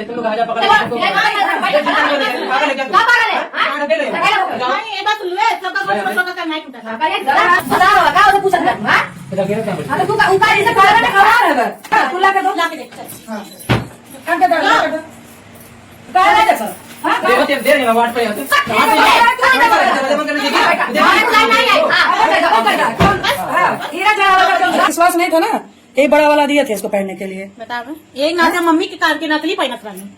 तुम लोग आजा पकड़ विश्वास नहीं था ना, ये बड़ा वाला दिए थे इसको पहनने के लिए। बता एक नाते मम्मी के कार के नकली पहनत रहनी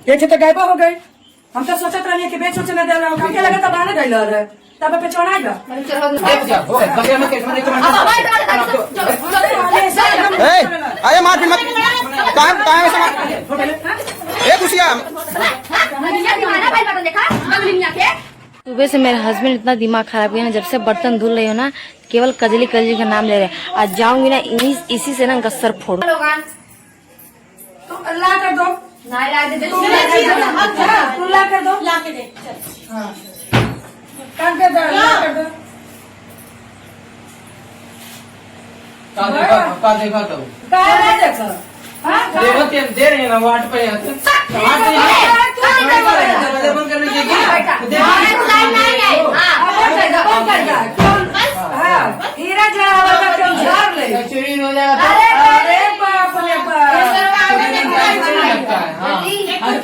ये थे तो गायबा हो गए। हम तो सोचत रहनी कि बेच सोचने दे रहा हूँ, हमके लगा तब आने गई रहे तब पे चढ़ाएगा। अरे माफी मत खुशिया सुबह से मेरे हस्बैंड इतना दिमाग खराब किया ना, जब से बर्तन धुल रही हो ना केवल कजली कजली का नाम ले रहे हैं। आज जाऊंगी ना इसी से ना इनका सर फोड़। तो ला कर दो, तू ला कर दो, ला के दे कर दो, ला कर दो। का देखा तो दे रहे हैं ना वाट पे दरवाजा बंद करने के हीरा क्यों झाड़ ले चोरी हो जाएगा। अरे बाप रे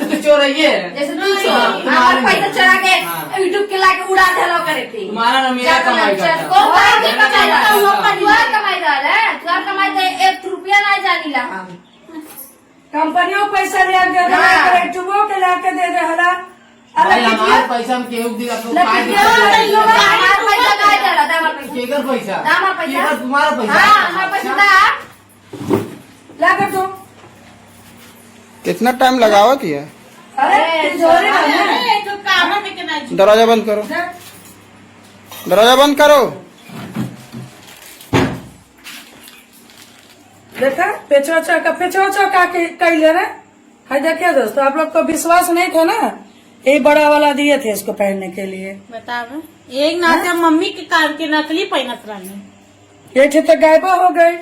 तो चोर है ये पैसा चढ़ा के यूट्यूब के लाके उड़ा देलो करे थी। तुम्हारा ना मेरा कमाई कमाई 1 रुपया नहीं जानी ला हम कंपनियों पैसा ले दे रहा यूट्यूबो के लाके दे दे हला। हमारा पैसा हम केहू दिया तो पैसा तुम्हारा पैसा ला कर दो। कितना टाइम लगावत है? अरे जोरे दरवाजा बंद करो, दरवाजा बंद करो। देखा पेचोचा का कई ले रहे है। देखिए दोस्तों, आप लोग को विश्वास नहीं था ना, ये बड़ा वाला दिए थे इसको पहनने के लिए। बता एक नाते मम्मी के कार के नकली पहनत रहनी ये थे तो गायबा हो गए।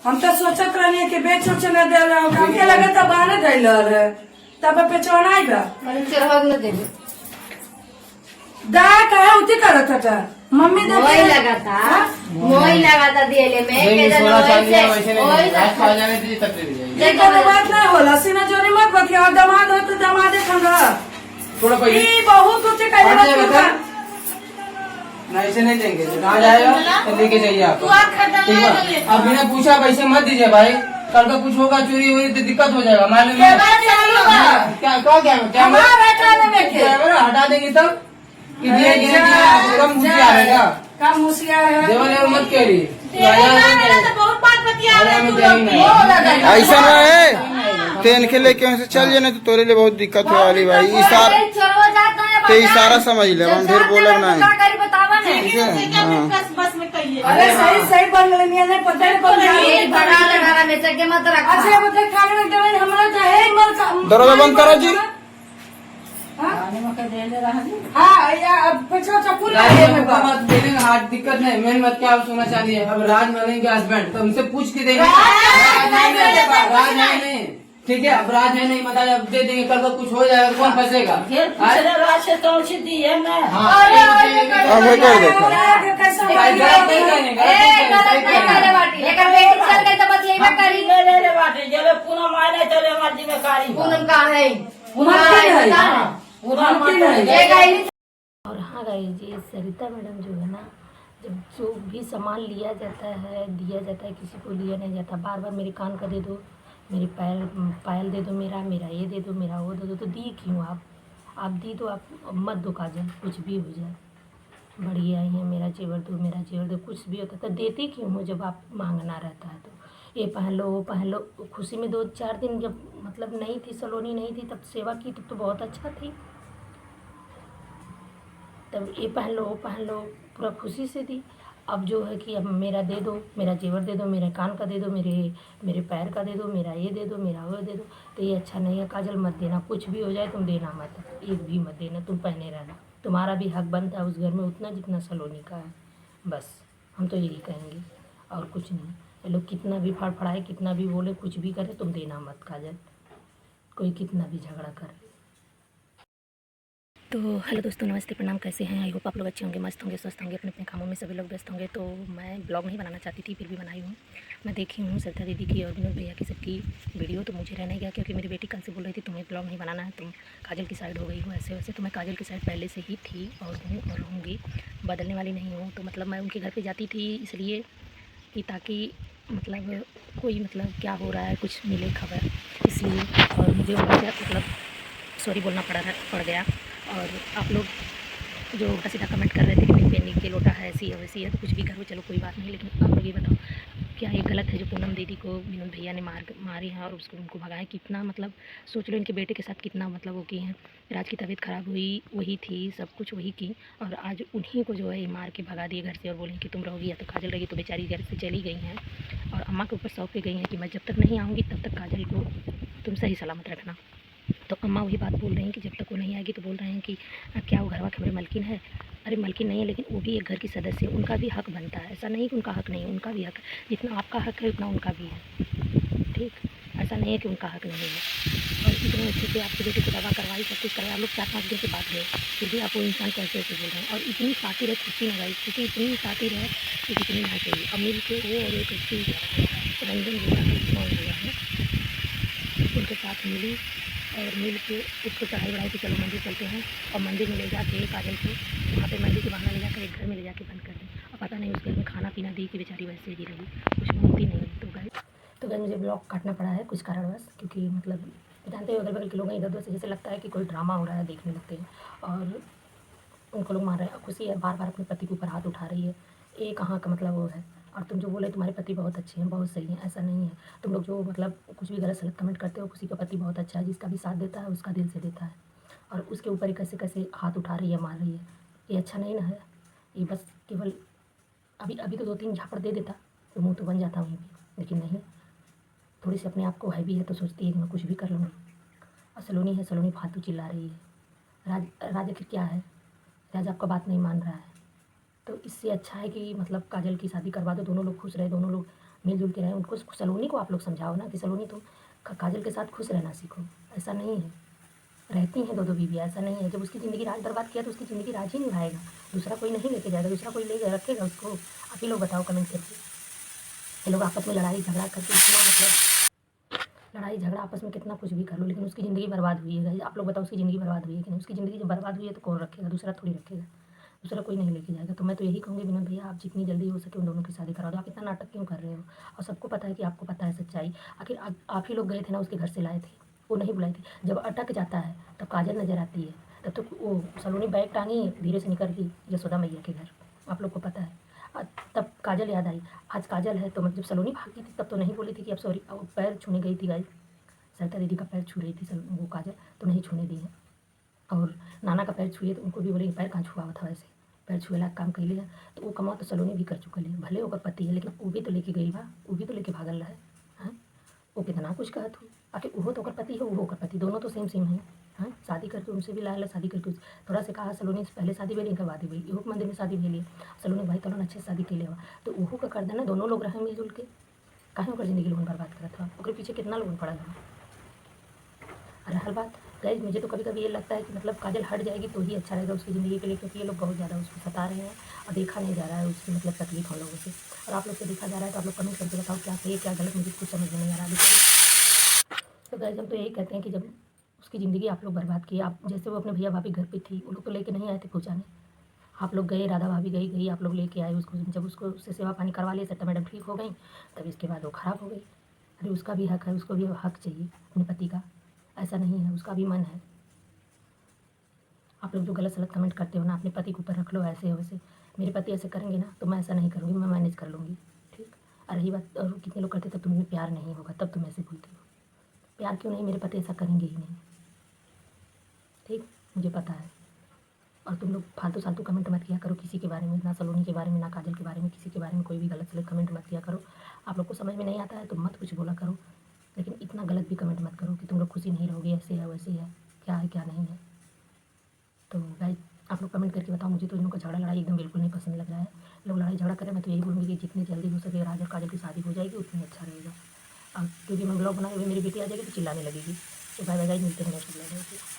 हम तो सोचत रहनी कि बेच सोचने दे रहा हूँ, हमके लगा तब आने गई रहे तब पे चढ़ाएगा। दा कहे उठी करत था मम्मी मोई लगा था दिएले में बात ना होला। सीना जोरी मत बतिया, दामाद हो तो दामादे खंगा थोड़ा पहले बहुत ऊंचे ऐसे नहीं देंगे। कहाँ जाएगा तो लेके जाइए आप। ठीक है, अब बिना पूछा पैसे मत दीजिए भाई। कल का कुछ होगा चोरी हुई तो दिक्कत हो जाएगा। मालूम है कैमरा हटा देंगे तब कम मुसिया है देवल मत करिए। ऐसा ना है तेन के लेके वहाँ से चल जाए ना तो तोरे लिए बहुत दिक्कत हो वाली भाई। इशारा समझ ले, हम फिर बोलब ना है। अरे सही सही बन नहीं पता दरवाजा बंद करो जी। हाथ दिक्कत नहीं, मेन मत क्या सोना चाहिए। अब राज मानेंगे हस्बैंड तो उनसे पूछ के देंगे। राज नहीं ठीक है, अब राज है नहीं मतलब दे देंगे। कल का कुछ हो जाएगा कौन फंसेगा? और हाँ गाइस जी, सरिता मैडम जो है ना, जब जो भी सामान लिया जाता है दिया जाता है, किसी को लिया नहीं जाता। बार बार मेरे कान का दे दो, मेरी पायल दे दो, मेरा ये दे दो, मेरा वो दे दो। तो दी क्यों आप दी तो आप मत दो काजल, कुछ भी हो जाए। बढ़िया ही है, मेरा जेवर दो, कुछ भी होता तो देती क्यों हो? जब आप मांगना रहता है तो ये पहन लो वो पहन लो। खुशी में 2-4 दिन जब मतलब नहीं थी, सलोनी नहीं थी, तब सेवा की तब तो बहुत अच्छा थी। तब ये पहन लो वो पहन लो, पूरा खुशी से दी। अब जो है कि अब मेरा दे दो, मेरा जेवर दे दो, मेरे कान का दे दो, मेरे पैर का दे दो, मेरा ये दे दो, मेरा वो दे दो। तो ये अच्छा नहीं है काजल, मत देना। कुछ भी हो जाए तुम देना मत, एक भी मत देना, तुम पहने रहना। तुम्हारा भी हक बनता है उस घर में उतना जितना सलोनी का है। बस हम तो यही कहेंगे और कुछ नहीं। ये लोग कितना भी फड़फड़ाए, कितना भी बोले, कुछ भी करे, तुम देना मत काजल। कोई कितना भी झगड़ा करे। तो हेलो दोस्तों, नमस्ते, प्रणाम। कैसे हैं? आई होप आप लोग अच्छे होंगे, मस्त होंगे, स्वस्थ होंगे, अपने अपने कामों में सभी लोग व्यस्त होंगे। तो मैं ब्लॉग नहीं बनाना चाहती थी, फिर भी बनाई हूँ। मैं देखी हूँ सरिता दीदी की और विनोद भैया की सबकी वीडियो, तो मुझे रहने गया, क्योंकि मेरी बेटी कल से बोल रही थी तुम्हें ब्लॉग नहीं बनाना है, तुम काजल की साइड हो गई हो ऐसे वैसे। तो मैं काजल की साइड पहले से ही थी और हूँ और रहूँगी, बदलने वाली नहीं हूँ। तो मतलब मैं उनके घर पर जाती थी इसलिए कि ताकि मतलब कोई मतलब क्या हो रहा है कुछ मिले खबर, इसलिए। और मुझे उनका मतलब सॉरी बोलना पड़ गया। और आप लोग जो उल्टा सीधा कमेंट कर रहे थे कि मेरी पेंडिंग के लोटा है, ऐसी है वैसी है, तो कुछ भी करो, चलो कोई बात नहीं। लेकिन आप लोग ये बताओ, क्या ये गलत है जो पूनम दीदी को विनोद भैया ने मारी है और उनको भगाया? कितना मतलब सोच लो, इनके बेटे के साथ कितना मतलब वो की हैं। राज की तबीयत ख़राब हुई, वही थी, सब कुछ वही की, और आज उन्हीं को जो है ये मार के भगा दिए घर से और बोलें कि तुम रहोगी या तो काजल रहेगी। तो बेचारी घर से चली गई हैं और अम्मा के ऊपर सौंप के गई हैं कि मैं जब तक नहीं आऊँगी तब तक काजल को तुम सही सलामत रखना। तो अम्मा वही बात बोल रही हैं कि जब तक वो नहीं आएगी, तो बोल रहे हैं कि क्या वो घरवा हमारे मलकिन है? अरे मलकिन नहीं है, लेकिन वो भी एक घर की सदस्य है, उनका भी हक बनता है। ऐसा नहीं कि उनका हक नहीं है, उनका भी हक, जितना आपका हक है उतना उनका भी है। ठीक, ऐसा नहीं है कि उनका हक नहीं है। और इतने अच्छे से आपके बेटे को दवा करवाई, सब कुछ करवाया, आप लोग 4-5 दिन के बाद गए, फिर भी आप वो इंसान को ऐसे ऐसे बोल रहे हैं। और इतनी शातिर है खुशी न भाई, क्योंकि इतनी शातिर है कि कितनी ना चाहिए। अब मिल के वो और एक उसकी रंजन हुआ है, उनके साथ मिली और मिल के उसको चढ़ाई बढ़ाई कि चलो मंदिर चलते हैं। और मंदिर में ले जाके काजल को वहाँ पे मंदिर के बहाना ले जाकर एक घर में ले जाके बंद कर दी। और पता नहीं उस घर में खाना पीना दी कि बेचारी वैसे ही रही, कुछ बोलती नहीं। तो गए मुझे ब्लॉग काटना पड़ा है कुछ कारणवश, क्योंकि मतलब जानते हो अगल बगल के लोग हैं, इधर उधर से जैसे लगता है कि कोई ड्रामा हो रहा है, देखने लगते हैं और उनको लोग मार रहे हैं। खुशी है बार बार अपने पति के ऊपर हाथ उठा रही है, ये कहाँ का मतलब वो है? और तुम जो बोले तुम्हारे पति बहुत अच्छे हैं, बहुत सही हैं, ऐसा नहीं है। तुम लोग जो मतलब कुछ भी गलत सलत कमेंट करते हो, खुशी का पति बहुत अच्छा है, जिसका भी साथ देता है उसका दिल से देता है। और उसके ऊपर ही कैसे कैसे हाथ उठा रही है, मार रही है, ये अच्छा नहीं ना है। ये बस केवल अभी तो 2-3 झापड़ दे देता तो मुँह तो बन जाता वहीं भी, लेकिन नहीं, थोड़ी सी अपने आप को हैवी है तो सोचती है कि मैं कुछ भी कर लूँगी। और सलोनी है, सलोनी फालतू चिल्ला रही है। राज आखिर क्या है? राज आपका बात नहीं मान रहा है, तो इससे अच्छा है कि मतलब काजल की शादी करवा दो, दोनों लोग खुश रहे, दोनों लोग मिलजुल के रहें। उनको सलोनी को आप लोग समझाओ ना कि सलोनी तुम काजल के साथ खुश रहना सीखो। ऐसा नहीं है, रहती हैं दो बीवियाँ, ऐसा नहीं है। जब उसकी ज़िंदगी राज बर्बाद किया तो उसकी ज़िंदगी राज ही निभाएगा, दूसरा कोई नहीं लेके जाएगा, दूसरा कोई ले रखेगा उसको। आप ही लोग बताओ कमेंट करके। ये लोग आपस में लड़ाई झगड़ा करके इतना मतलब लड़ाई झगड़ा आपस में कितना कुछ भी कर लो, लेकिन उसकी ज़िंदगी बर्बाद हुई है। आप लोग बताओ उसकी ज़िंदगी बर्बाद हुई है कि नहीं? उसकी ज़िंदगी जब बर्बाद हुई है तो कौन रखेगा? दूसरा थोड़ी रखेगा, दूसरा कोई नहीं लेके जाएगा। तो मैं तो यही कहूँगी विनोद भैया, आप जितनी जल्दी हो सके उन दोनों की शादी करा दो। आप इतना नाटक क्यों कर रहे हो? और सबको पता है कि आपको पता है सच्चाई। आखिर आप ही लोग गए थे ना उसके घर से लाए थे, वो नहीं बुलाए थे। जब अटक जाता है तब काजल नज़र आती है, तब तो वो सलोनी बैग टांगी धीरे से निकल गई यशोदा मैया के घर, आप लोग को पता है। तब काजल याद आई। आज काजल है तो मतलब सलोनी भागी थी तब तो नहीं बोली थी कि अब सॉरी, पैर छूने गई थी गाइस, सरिता दीदी का पैर छू रही थी वो काजल, तो नहीं छूने दी है। और नाना का पैर छुए तो उनको भी बोले पैर कहाँ छुआ हुआ था, वैसे पैर छुए लायक काम कर लिया। तो वो कमा तो सलोनी भी कर चुका है, भले ओकर पति है, लेकिन वो भी तो लेके गई बा, वो भी तो लेके भागल रहा है। वो कितना कुछ कहत हो, आखिर वो तो ओकर पति है, वो ओकर पति, दोनों तो सेम है। हाँ, शादी करके उनसे भी लाया, शादी करके थोड़ा से कहा सलोनी से पहले शादी भेली, इनका बाद भेली, इहो के मंदिर में शादी भेली। सलोनी भाई तो अच्छे से शादी के लिए हुआ, तो वो का कर देना, दोनों लोग रहे मिलजुल के, काहे ओकर जिंदगी लोगन बर्बाद करत हुआ, ओकर पीछे कितना लोगन पड़ा है। अरे हर बात गाइस, मुझे तो कभी कभी ये लगता है कि मतलब काजल हट जाएगी तो ही अच्छा रहेगा उसकी ज़िंदगी के लिए, क्योंकि ये लोग बहुत ज़्यादा उसको सता रहे हैं और देखा नहीं जा रहा है उसकी मतलब तकलीफ हम लोगों से। और आप लोग से देखा जा रहा है, तो आप लोग कमेंट करके बताओ क्या सही क्या गलत, मुझे कुछ समझ में नहीं आ रहा है। तो गाइस हम तो यही कहते हैं कि जब उसकी ज़िंदगी आप लोग बर्बाद किए, आप जैसे वो अपने भैया भाभी घर पर थी, वो लोग तो लेके नहीं आए थे पहुँचाने, आप लोग गए, राधा भाभी गई, आप लोग लेके आए उसको। जब उसको उससे सेवा पानी करवा लिया, सट्टा मैडम ठीक हो गई, तब इसके बाद वो ख़राब हो गई। अरे उसका भी हक है, उसको भी हक चाहिए अपने पति का, ऐसा नहीं है, उसका भी मन है। आप लोग जो गलत सलत कमेंट करते हो ना, अपने पति के ऊपर रख लो ऐसे वैसे। मेरे पति ऐसे करेंगे ना तो मैं ऐसा नहीं करूँगी, मैं मैनेज कर लूँगी, ठीक। और रही बात और कितने लोग करते तब तुम्हें प्यार नहीं होगा, तब तुम ऐसे बोलते हो। प्यार क्यों नहीं, मेरे पति ऐसा करेंगे ही नहीं, ठीक, मुझे पता है। और तुम लोग फालतू कमेंट मत किया करो किसी के बारे में, ना सलोनी के बारे में, ना काजल के बारे में, किसी के बारे में कोई भी गलत सलत कमेंट मत किया करो। आप लोग को समझ में नहीं आता है तो मत कुछ बोला करो, लेकिन इतना गलत भी कमेंट मत करो कि तुम लोग खुशी नहीं रहोगे, ऐसे है वैसे है, क्या है क्या नहीं है। तो गाइस आप लोग कमेंट करके बताओ, मुझे तो इन लोगों का झगड़ा लड़ाई एकदम बिल्कुल नहीं पसंद लग रहा है। लोग लड़ाई झगड़ा करें, मैं तो यही बोलूँगी कि जितनी जल्दी हो सके राज और काजल की शादी हो जाएगी उतनी अच्छा रहेगा। और क्योंकि मैं ब्लॉग बनाए हुए मेरी बेटी आ जाएगी तो चिल्लाने लगेगी तो बाय बाय गाइस, मिलते हैं नेक्स्ट वीडियो में।